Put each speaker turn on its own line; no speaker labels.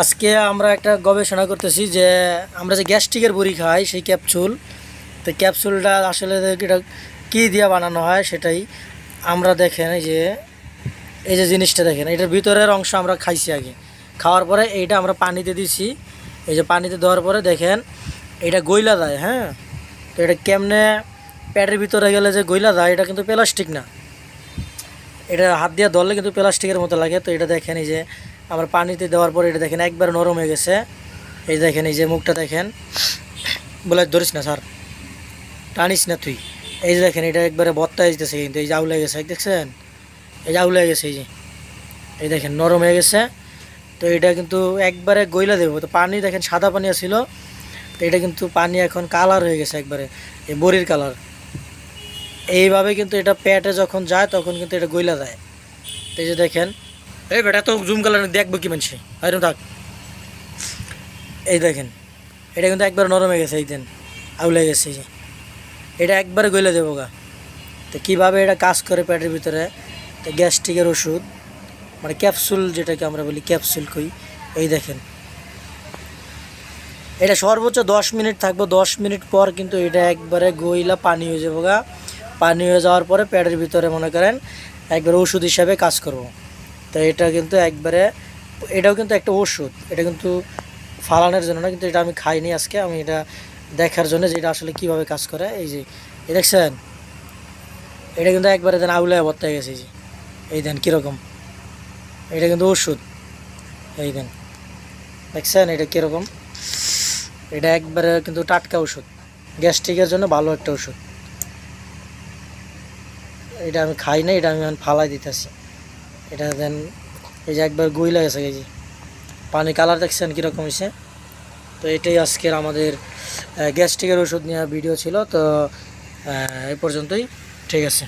আজকে আমরা একটা গবেষণা করতেছি যে আমরা যে গ্যাস্ট্রিকের বড়ি খাই সেই ক্যাপসুল, তো ক্যাপসুলটা আসলে এটা কী দিয়ে বানানো হয় সেটাই আমরা দেখেন এই যে জিনিসটা দেখেন, এটার ভিতরের অংশ আমরা খাইছি আগে। খাওয়ার পরে এইটা আমরা পানিতে দিছি, এই যে পানিতে দেওয়ার পরে দেখেন এটা গইলা যায়। হ্যাঁ, তো এটা কেমনে প্যাটের ভিতরে গেলে যে গইলা যায়, এটা কিন্তু প্লাস্টিক না, এটা হাত দিয়ে ধরলে কিন্তু প্লাস্টিকের মতো লাগে। তো এটা দেখেন এই যে আমার পানিতে দেওয়ার পরে এটা দেখেন একবার নরম হয়ে গেছে। এই দেখেন এই যে মুখটা দেখেন, বলে ধরিস না স্যার, টানিস না তুই। এই যে দেখেন এটা একবারে বত্তা যেতেছে, কিন্তু এই যে আউলে গেছে, দেখছেন এই যে আউলে গেছে, এই দেখেন নরম হয়ে গেছে। তো এটা কিন্তু একবারে গইলা দেবো। তো পানি দেখেন সাদা পানি ছিল, তো এটা কিন্তু পানি এখন কালার হয়ে গেছে একবারে, এই বড়ির কালার। এইভাবে কিন্তু এটা পেটে যখন যায় তখন কিন্তু এটা গইলা যায়। তো এই যে দেখেন, এই বেটা তো জুম কালার দেখবো কি মানুষে, আরে থাক। এই দেখেন এটা কিন্তু একবার নরম হয়ে গেছে, এই দেন আউলে গেছে, এই যে এটা একবারে গইলে দেবো গা। তো কীভাবে এটা কাজ করে পেটের ভিতরে, তো গ্যাস্ট্রিকের ওষুধ মানে ক্যাপসুল, যেটাকে আমরা বলি ক্যাপসুল কই। এই দেখেন এটা সর্বোচ্চ 10 মিনিট থাকবো, 10 মিনিট পর কিন্তু এটা একবারে গইলা পানি হয়ে যাবো গা। পানি হয়ে যাওয়ার পরে পেটের ভিতরে মনে করেন একবারে ওষুধ হিসাবে কাজ করবো। তো এটা কিন্তু একবারে, এটাও কিন্তু একটা ওষুধ, এটা কিন্তু ফালানোর জন্য না, কিন্তু এটা আমি খাইনি আজকে, আমি এটা দেখার জন্য যে এটা আসলে কীভাবে কাজ করে। এই যে এই দেখছেন এটা কিন্তু একবারে দেন আউলায় ভর্তা গেছে, এই যে এই দেন কীরকম, এটা কিন্তু ওষুধ। এই দেন দেখছেন এটা কীরকম, এটা একবারে কিন্তু টাটকা ওষুধ, গ্যাস্ট্রিকের জন্য ভালো একটা ওষুধ। এটা আমি খাই না, এটা আমি ফালাই দিতেছি। এটা দেন এই যে একবার গইলা গেছে, এই যে পানি কালার দেখছেন কীরকম হয়েছে। তো এটাই আজকের আমাদের গ্যাস্ট্রিকের ওষুধ নেওয়া ভিডিও ছিল। তো এই পর্যন্তই, ঠিক আছে।